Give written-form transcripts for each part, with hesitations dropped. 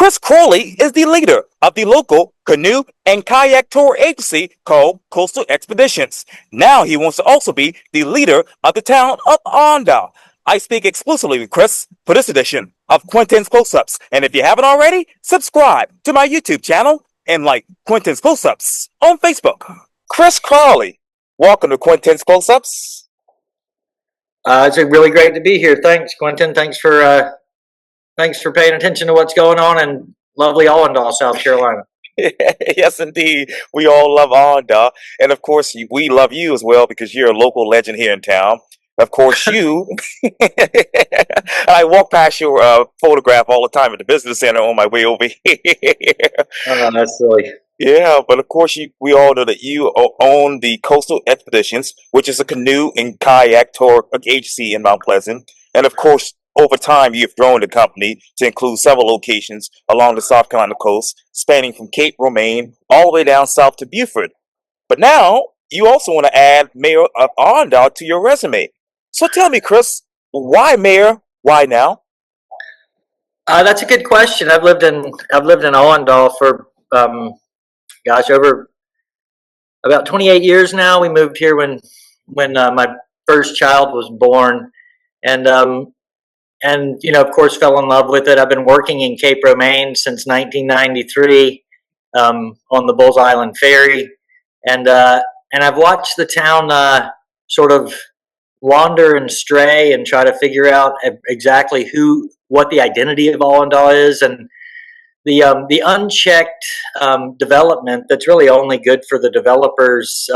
Chris Crolley is the leader of the local canoe and kayak tour agency called Coastal Expeditions. Now he wants to also be the leader of the Town of Awendaw. I speak exclusively with Chris for this edition of Quintin's Close-Ups. And if you haven't already, subscribe to my YouTube channel and like Quintin's Close-Ups on Facebook. Chris Crolley, welcome to Quintin's Close-Ups. It's really great to be here. Thanks, Quintin. Thanks for paying attention to what's going on in lovely Awendaw, South Carolina. Yes, indeed. We all love Awendaw. And of course, we love you as well because you're a local legend here in town. Of course, you. I walk past your photograph all the time at the business center on my way over here. Oh, that's silly. Yeah, but of course, we all know that you own the Coastal Expeditions, which is a canoe and kayak tour agency in Mount Pleasant. And of course, over time, you've grown the company to include several locations along the South Carolina coast, spanning from Cape Romaine all the way down south to Beaufort. But now, you also want to add Mayor of Awendaw to your resume. So tell me, Chris, why Mayor? Why now? That's a good question. I've lived in Awendaw for over about 28 years now. We moved here when my first child was born, and of course, fell in love with it. I've been working in Cape Romaine since 1993 on the Bulls Island Ferry, and I've watched the town sort of wander and stray and try to figure out exactly what the identity of Awendaw is, and the unchecked development that's really only good for the developers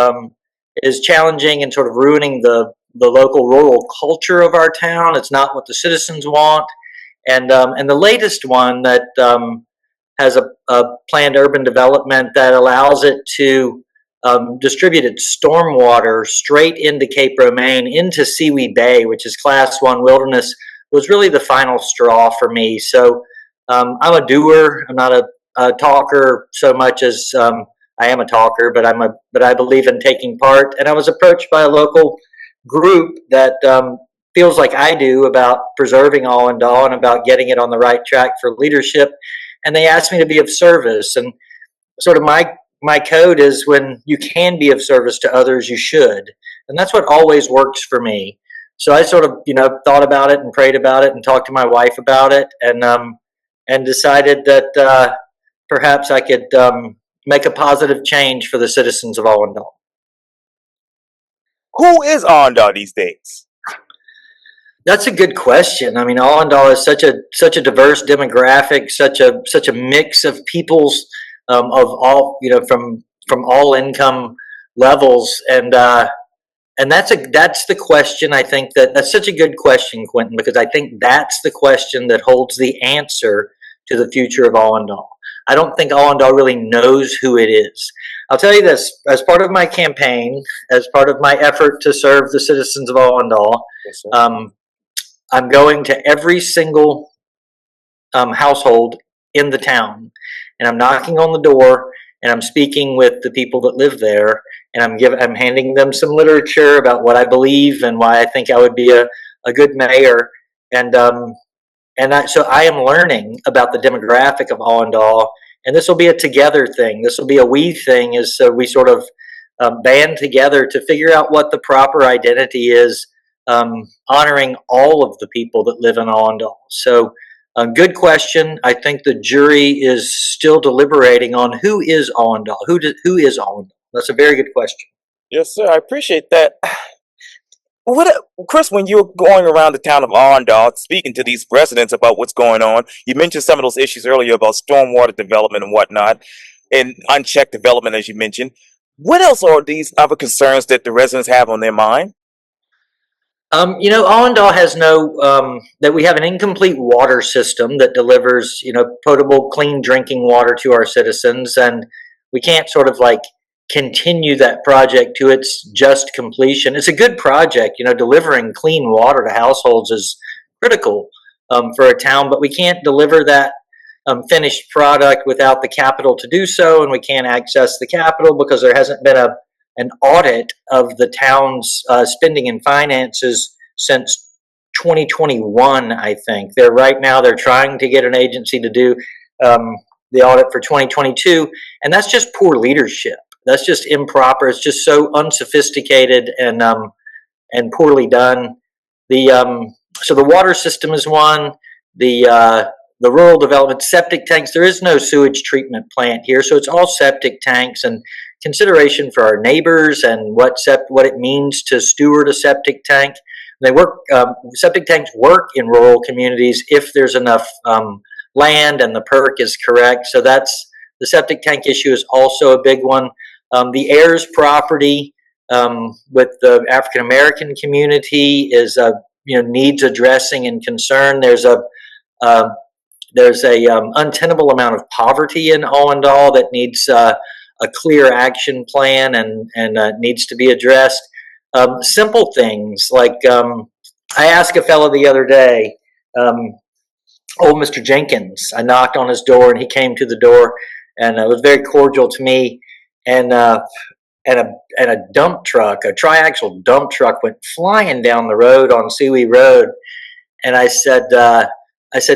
is challenging and sort of ruining the local rural culture of our town. It's not what the citizens want, and the latest one that has a planned urban development that allows it to distribute its stormwater straight into Cape Romaine, into Seawee Bay, which is Class 1 wilderness, was really the final straw for me. So I'm a doer. I'm not a talker so much as I am a talker, but I believe in taking part. And I was approached by a local group that feels like I do about preserving Awendaw and about getting it on the right track for leadership. And they asked me to be of service. And sort of my code is, when you can be of service to others, you should. And that's what always works for me. So I sort of, thought about it and prayed about it and talked to my wife about it, and decided that perhaps I could make a positive change for the citizens of Awendaw. Who is Awendaw these days? That's a good question. I mean, Awendaw is such a diverse demographic, such a mix of peoples of all, from all income levels, and that's the question. I think that's such a good question, Quintin, because I think that's the question that holds the answer to the future of Awendaw. I don't think Awendaw really knows who it is. I'll tell you this, as part of my campaign, as part of my effort to serve the citizens of Awendaw, yes, I'm going to every single household in the town, and I'm knocking on the door, and I'm speaking with the people that live there, and I'm handing them some literature about what I believe and why I think I would be a good mayor, so I am learning about the demographic of Awendaw, and this will be a together thing. This will be a we thing, as we sort of band together to figure out what the proper identity is, honoring all of the people that live in Awendaw. So, good question. I think the jury is still deliberating on who is Awendaw. Who is Awendaw? That's a very good question. Yes, sir. I appreciate that. Chris, when you're going around the town of Awendaw, speaking to these residents about what's going on, you mentioned some of those issues earlier about stormwater development and whatnot, and unchecked development, as you mentioned. What else are these other concerns that the residents have on their mind? Awendaw has that we have an incomplete water system that delivers, potable, clean drinking water to our citizens, and we can't sort of continue that project to its just completion. It's a good project, delivering clean water to households is critical for a town, but we can't deliver that finished product without the capital to do so, and we can't access the capital because there hasn't been an audit of the town's spending and finances since 2021, I think. They're trying to get an agency to do the audit for 2022, and that's just poor leadership. That's just improper. It's just so unsophisticated and poorly done. So the water system is one. The rural development septic tanks. There is no sewage treatment plant here, so it's all septic tanks, and consideration for our neighbors and what it means to steward a septic tank. They work. Septic tanks work in rural communities if there's enough land and the perk is correct. So that's the septic tank issue is also a big one. The heirs property with the African American community is needs addressing and concern. There's a untenable amount of poverty in Awendaw that needs a clear action plan and needs to be addressed. Simple things like I asked a fellow the other day, old Mr. Jenkins. I knocked on his door and he came to the door and was very cordial to me. And a dump truck, a triaxle dump truck, went flying down the road on Suey Road. And I said,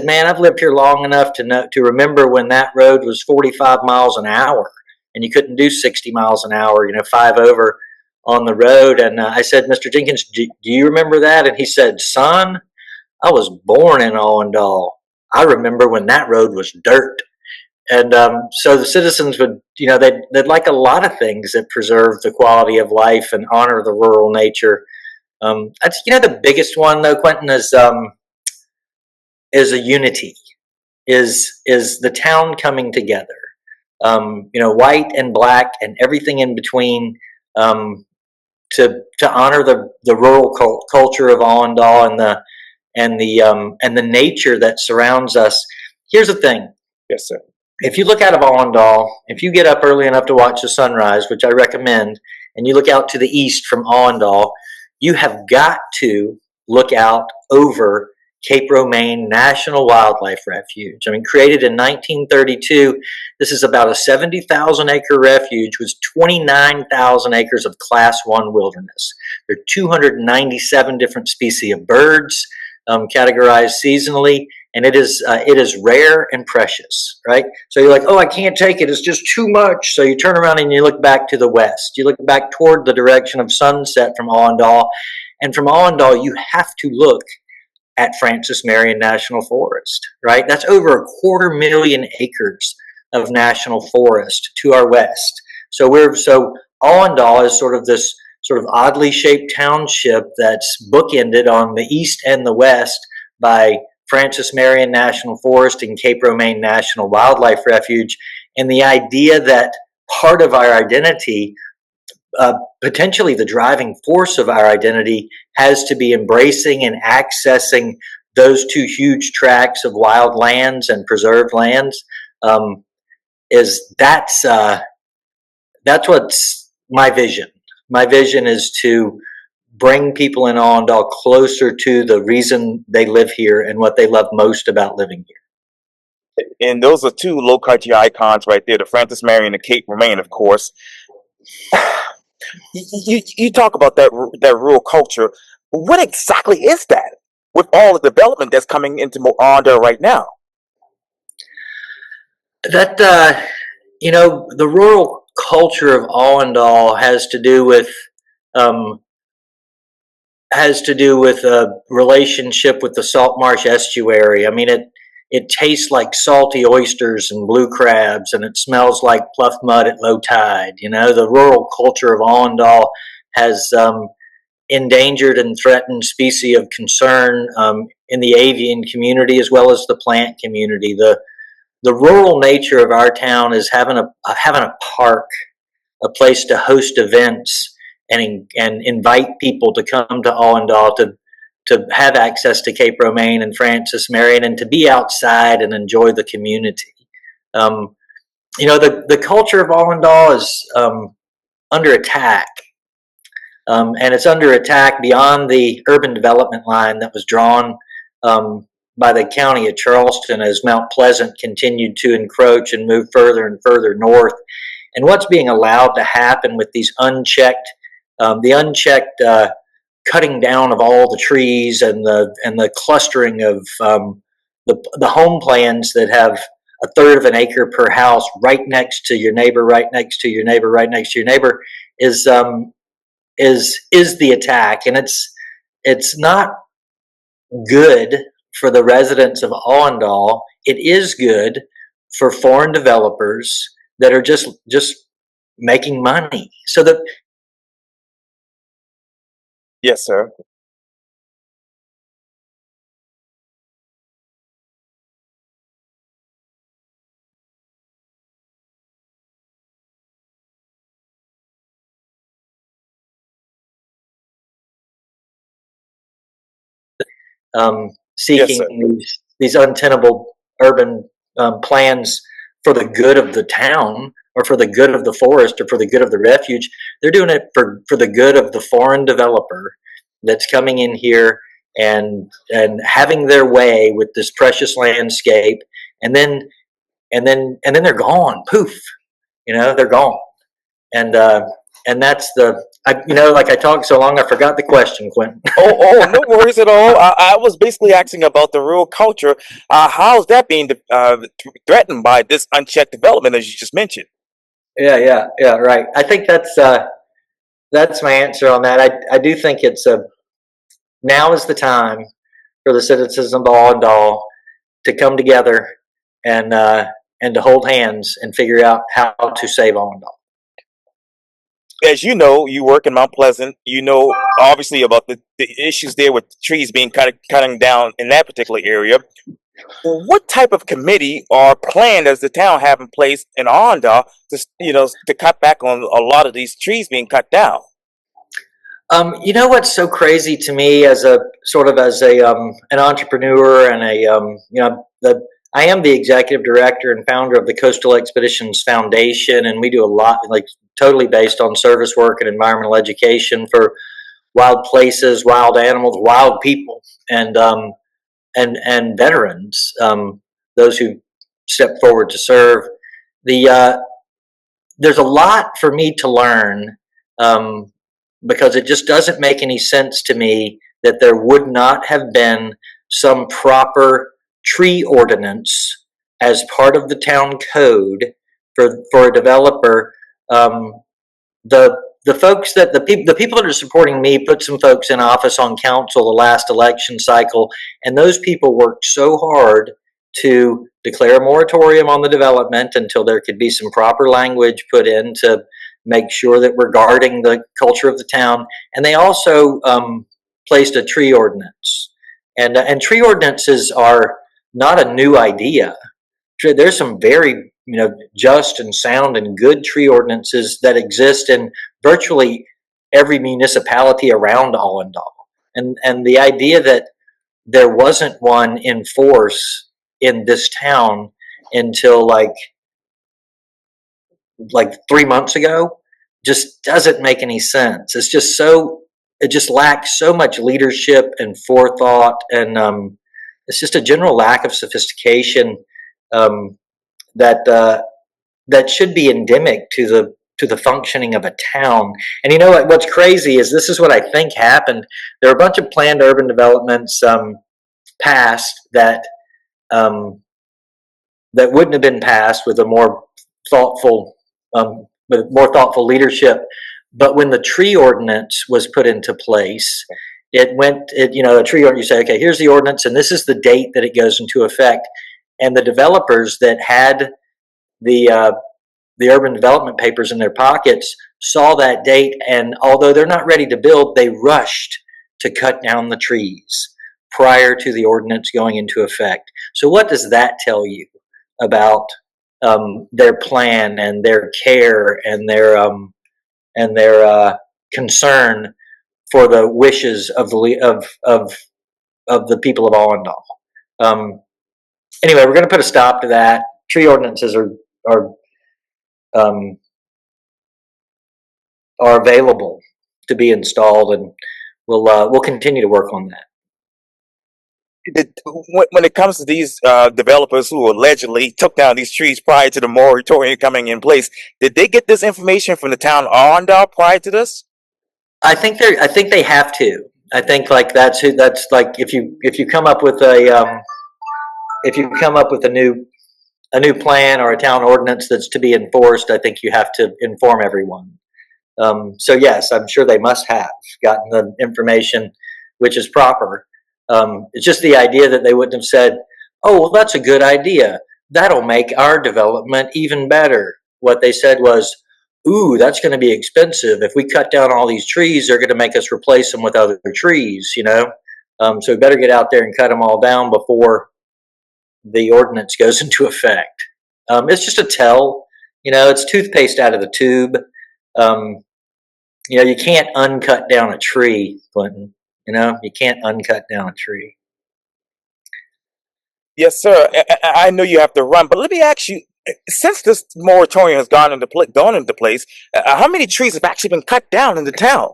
man, I've lived here long enough to remember when that road was 45 miles an hour and you couldn't do 60 miles an hour, 5 over on the road. And I said, Mr. Jenkins, do you remember that? And he said, son, I was born in Awendaw. I remember when that road was dirt. And so the citizens would, they'd like a lot of things that preserve the quality of life and honor the rural nature. That's, the biggest one though, Quintin, is a unity, is the town coming together. White and black and everything in between, to honor the rural culture of Awendaw and the nature that surrounds us. Here's the thing. Yes, sir. If you look out of Awendaw, if you get up early enough to watch the sunrise, which I recommend, and you look out to the east from Awendaw, you have got to look out over Cape Romaine National Wildlife Refuge. Created in 1932, this is about a 70,000 acre refuge with 29,000 acres of Class 1 wilderness. There are 297 different species of birds, categorized seasonally, and it is rare and precious, right? So you're like, oh, I can't take it. It's just too much. So you turn around and you look back to the west. You look back toward the direction of sunset from Awendaw. And from Awendaw, you have to look at Francis Marion National Forest, right? That's over 250,000 acres of national forest to our west. So Awendaw is sort of this sort of oddly shaped township that's bookended on the east and the west by Francis Marion National Forest and Cape Romaine National Wildlife Refuge. And the idea that part of our identity, potentially the driving force of our identity, has to be embracing and accessing those two huge tracts of wild lands and preserved lands. That's what's my vision. My vision is to bring people in Awendaw closer to the reason they live here and what they love most about living here. And those are two low country icons right there, the Francis Marion and Cape Romaine, of course. You talk about that rural culture. What exactly is that with all the development that's coming into Awendaw right now? That, the rural culture of Awendaw has to do with a relationship with the salt marsh estuary. It tastes like salty oysters and blue crabs, and it smells like pluff mud at low tide. The rural culture of Awendaw has endangered and threatened species of concern in the avian community as well as the plant community. The rural nature of our town is having a park, a place to host events and invite people to come to Awendaw to have access to Cape Romaine and Francis Marion and to be outside and enjoy the community. The culture of Awendaw is under attack. And it's under attack beyond the urban development line that was drawn by the county of Charleston as Mount Pleasant continued to encroach and move further and further north. And what's being allowed to happen with these unchecked cutting down of all the trees and the clustering of the home plans that have a third of an acre per house, right next to your neighbor, right next to your neighbor, right next to your neighbor, is the attack, and it's not good for the residents of Awendaw. It is good for foreign developers that are just making money. So that Yes, sir. Yes, seeking sir. these untenable urban plans for the good of the town or for the good of the forest or for the good of the refuge. They're doing it for the good of the foreign developer that's coming in here and having their way with this precious landscape, and then they're gone. Poof, they're gone. And and that's like I talked so long, I forgot the question, Quentin. No worries at all. I was basically asking about the rural culture. How's that being threatened by this unchecked development, as you just mentioned? Yeah, right. I think that's my answer on that. I do think now is the time for the citizens of Awendaw to come together and to hold hands and figure out how to save Awendaw. As you know, you work in Mount Pleasant. You know, obviously, about the issues there with trees being cutting down in that particular area. What type of committee or plan does the town have in place in Awendaw to cut back on a lot of these trees being cut down? What's so crazy to me as an entrepreneur and I am the executive director and founder of the Coastal Expeditions Foundation, and we do a lot like totally based on service work and environmental education for wild places, wild animals, wild people, and veterans, those who step forward to serve. There's a lot for me to learn, because it just doesn't make any sense to me that there would not have been some proper tree ordinance as part of the town code for a developer. The folks the people that are supporting me put some folks in office on council the last election cycle, and those people worked so hard to declare a moratorium on the development until there could be some proper language put in to make sure that we're guarding the culture of the town. And they also placed a tree ordinance, and tree ordinances are not a new idea. There's some very just and sound and good tree ordinances that exist in virtually every municipality around Awendaw. And the idea that there wasn't one in force in this town until like 3 months ago just doesn't make any sense. It just lacks so much leadership and forethought, and it's just a general lack of sophistication, that that should be endemic to the functioning of a town. And what's crazy is this is what I think happened. There are a bunch of planned urban developments passed that wouldn't have been passed with a more thoughtful leadership. But when the tree ordinance was put into place, a tree ordinance, you say, okay, here's the ordinance, and this is the date that it goes into effect. And the developers that had the urban development papers in their pockets saw that date, and although they're not ready to build, they rushed to cut down the trees prior to the ordinance going into effect. So what does that tell you about their plan and their care and their concern for the wishes of the people of Awendaw? Anyway, we're going to put a stop to that. Tree ordinances um, are available to be installed, and we'll continue to work on that. When it comes to these developers who allegedly took down these trees prior to the moratorium coming in place, did they get this information from the town of Awendaw prior to this? I think they have to. I think that's like if you come up with a new a new plan or a town ordinance that's to be enforced, I think you have to inform everyone. So yes, I'm sure they must have gotten the information which is proper. It's just the idea that they wouldn't have said, "Oh, well, that's a good idea. That'll make our development even better." What they said was, "Ooh, that's going to be expensive. If we cut down all these trees, they're going to make us replace them with other trees, you know? So we better get out there and cut them all down before the ordinance goes into effect." It's just a tell, it's toothpaste out of the tube. Um, you can't uncut down a tree, Quintin. You can't uncut down a tree. Yes, sir. I know you have to run, but let me ask you: since this moratorium has gone into place, how many trees have actually been cut down in the town?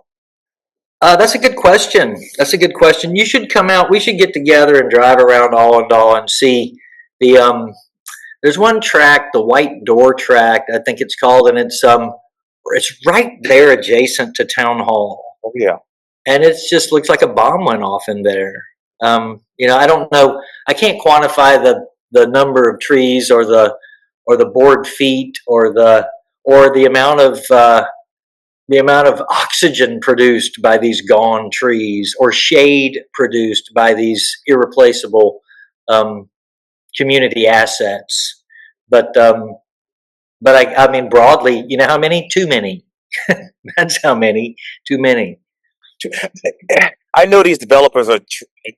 That's a good question. That's a good question. You should come out. We should get together and drive around Awendaw and see the. There's one tract, the White Door tract, I think it's called, and it's right there adjacent to Town Hall, Oh yeah. and it just looks like a bomb went off in there. I don't know. I can't quantify the number of trees or the board feet or the amount of oxygen produced by these gone trees or shade produced by these irreplaceable um, community assets. But I mean broadly, you know how many? Too many. That's how many. Too many. I know these developers are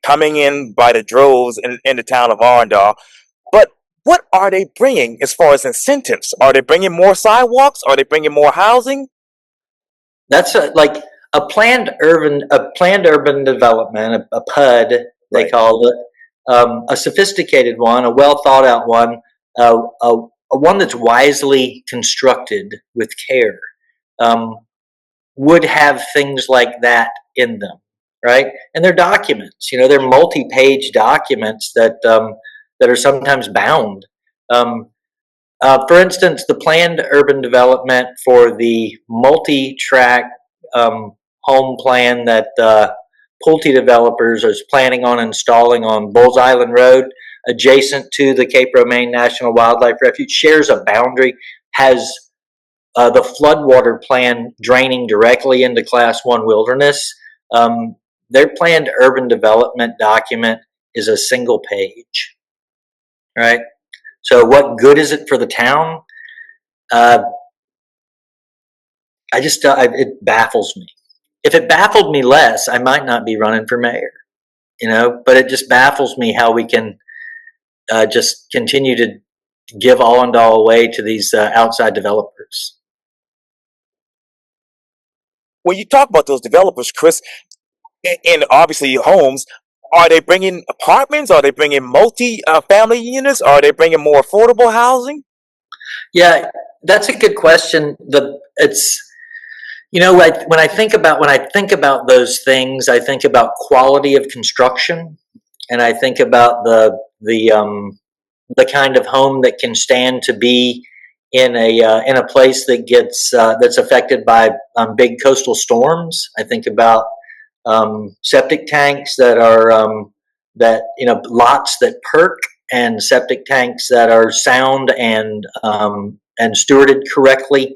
coming in by the droves in the town of Awendaw, but what are they bringing as far as incentives? Are they bringing more sidewalks? Are they bringing more housing? That's like a planned urban development, a PUD they Right. call it, a sophisticated one, a well thought out one, a one that's wisely constructed with care, um, would have things like that in them, right? And they're documents, they're multi-page documents that are sometimes bound. Um, for instance, the planned urban development for the multi-track home plan that Pulte Developers is planning on installing on Bulls Island Road, adjacent to the Cape Romaine National Wildlife Refuge, shares a boundary, has the floodwater plan draining directly into Class 1 wilderness. Um, their planned urban development document is a single page, right? So, what good is it for the town? Uh, it baffles me. If it baffled me less, I might not be running for mayor, but it just baffles me how we can just continue to give all and all away to these outside developers. When you talk about those developers, Chris, and obviously homes, are they bringing apartments? Are they bringing multi-family units? Are they bringing more affordable housing? Yeah, that's a good question. When I think about those things, I think about quality of construction, and I think about the kind of home that can stand to be in a place that gets that's affected by big coastal storms. I think about septic tanks that are lots that perk, and septic tanks that are sound and stewarded correctly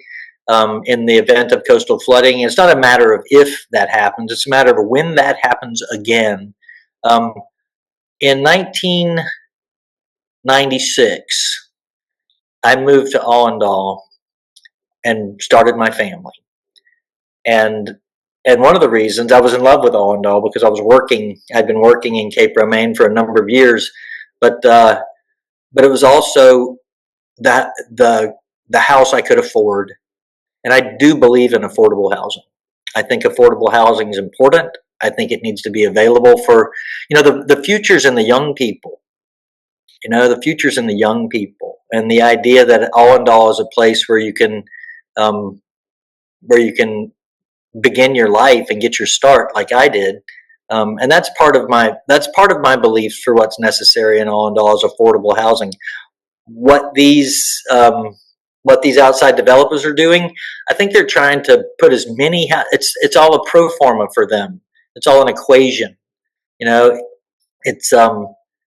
in the event of coastal flooding. It's not a matter of if that happens; it's a matter of when that happens again. Um, in 1996, I moved to Awendaw and started my family. And one of the reasons I was in love with Awendaw because I'd been working in Cape Romaine for a number of years, but it was also that the house I could afford, and I do believe in affordable housing. I think affordable housing is important. I think it needs to be available for, the future's in the young people. The future's in the young people, and the idea that Awendaw is a place um, where you can begin your life and get your start like I did. And that's part of my beliefs for what's necessary in Awendaw is affordable housing. What these what these outside developers are doing, I think they're trying to put as many. It's all a pro forma for them. It's all an equation. You know, it's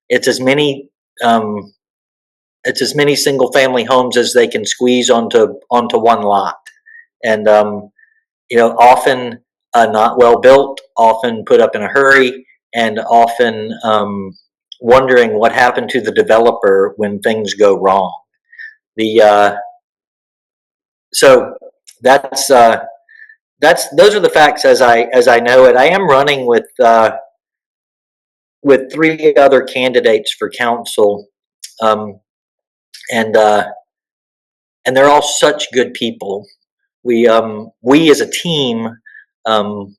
it's as many um, it's as many single family homes as they can squeeze onto one lot, and often not well built, often put up in a hurry, and often wondering what happened to the developer when things go wrong. The so that's those are the facts as I know it. I am running with three other candidates for council, um, and and they're all such good people. We as a team um,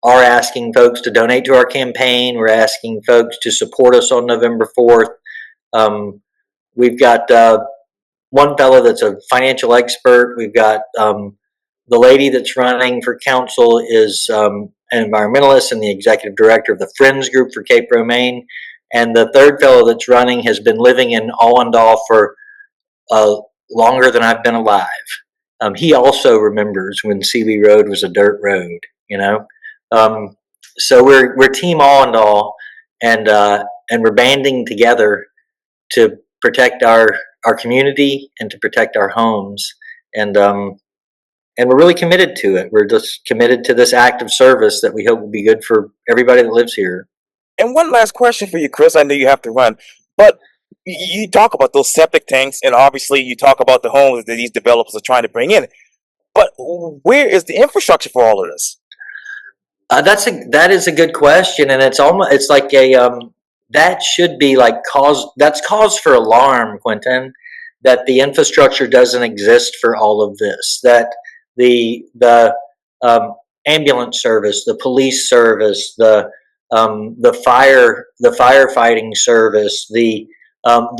are asking folks to donate to our campaign. We're asking folks to support us on November 4th. Um, we've got one fellow that's a financial expert. We've got the lady that's running for council is an environmentalist and the executive director of the Friends Group for Cape Romaine. And the third fellow that's running has been living in Awendaw for longer than I've been alive. He also remembers when Sealy Road was a dirt road, you know. So we're Team Awendaw, and we're banding together to protect our community and to protect our homes, and we're really committed to it. We're just committed to this act of service that we hope will be good for everybody that lives here. And one last question for you, Chris. I know you have to run, but you talk about those septic tanks, and obviously you talk about the homes that these developers are trying to bring in. But where is the infrastructure for all of this? That is a good question, and it's like that should be like cause for alarm, Quintin, that the infrastructure doesn't exist for all of this. That the ambulance service, the police service, the firefighting service, the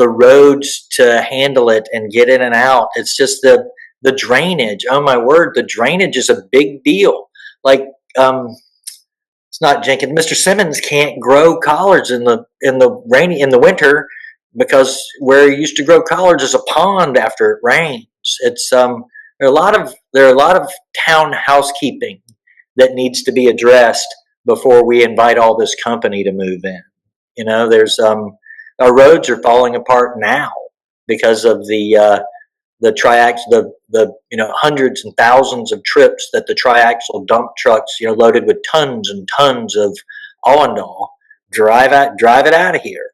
roads to handle it and get in and out. It's just the drainage. Oh my word, the drainage is a big deal. Like it's not Jenkins. Mr. Simmons can't grow collards in the winter because where he used to grow collards is a pond after it rains. It's there are a lot of town housekeeping that needs to be addressed before we invite all this company to move in. There's our roads are falling apart now because of the triax the hundreds and thousands of trips that the triaxle dump trucks loaded with tons and tons of Awendaw drive it out of here.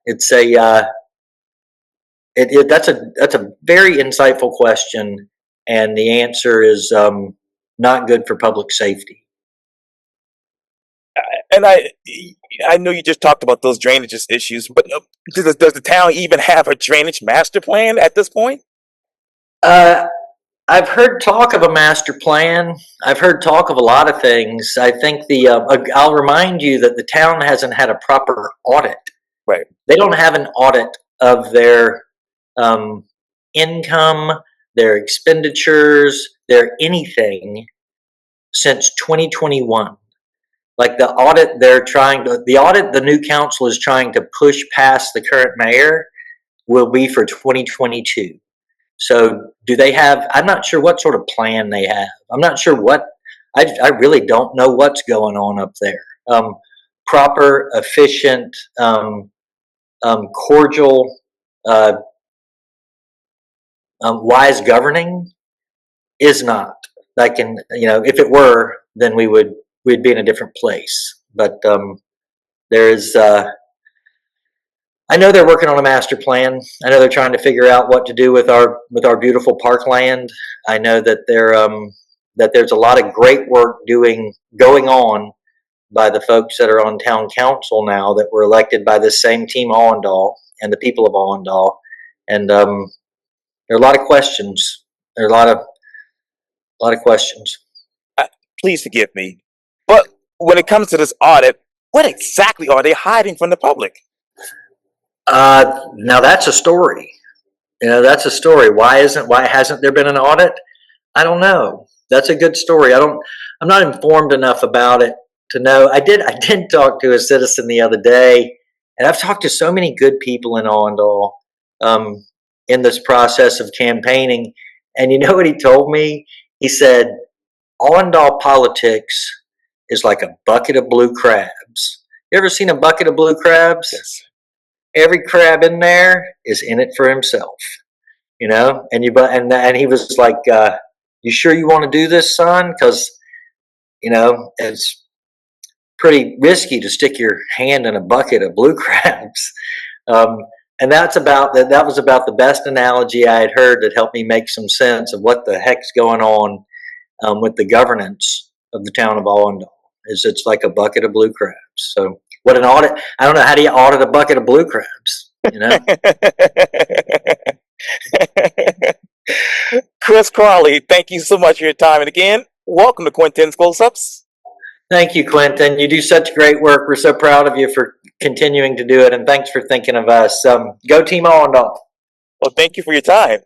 It's a that's a very insightful question, and the answer is not good for public safety. And I know you just talked about those drainage issues, but does the town even have a drainage master plan at this point? Uh, I've heard talk of a master plan. I've heard talk of a lot of things. I think I'll remind you that the town hasn't had a proper audit. Right. They don't have an audit of their income, their expenditures, their anything since 2021. Like the audit the new council is trying to push past the current mayor will be for 2022. So do they have, I'm not sure what sort of plan they have. I'm not sure I really don't know what's going on up there. Proper, efficient, cordial, wise governing is not. If it were, then we'd be in a different place. But there's, I know they're working on a master plan. I know they're trying to figure out what to do with our beautiful parkland. I know that there's a lot of great work going on by the folks that are on town council now that were elected by this same Team Awendaw and the people of Awendaw. And there are a lot of questions. There are a lot of questions. Please forgive me, but when it comes to this audit, what exactly are they hiding from the public? Now that's a story. That's a story. Why hasn't there been an audit? I don't know. That's a good story. I'm not informed enough about it to know. I did talk to a citizen the other day, and I've talked to so many good people in Awendaw in this process of campaigning. And you know what he told me? He said, Awendaw politics is like a bucket of blue crabs. You ever seen a bucket of blue crabs? Yes. every crab in there is in it for himself, you know. And he was like, "You sure you want to do this, son? Because it's pretty risky to stick your hand in a bucket of blue crabs." Um, and that was about the best analogy I had heard that helped me make some sense of what the heck's going on with the governance of the town of Awendaw. It's like a bucket of blue crabs. So what an audit! I don't know, how do you audit a bucket of blue crabs? You know. Chris Crolley, thank you so much for your time. And again, welcome to Quintin's Close-Ups. Thank you, Quintin. You do such great work. We're so proud of you for continuing to do it, and thanks for thinking of us. Go Team Awendaw. Well, thank you for your time.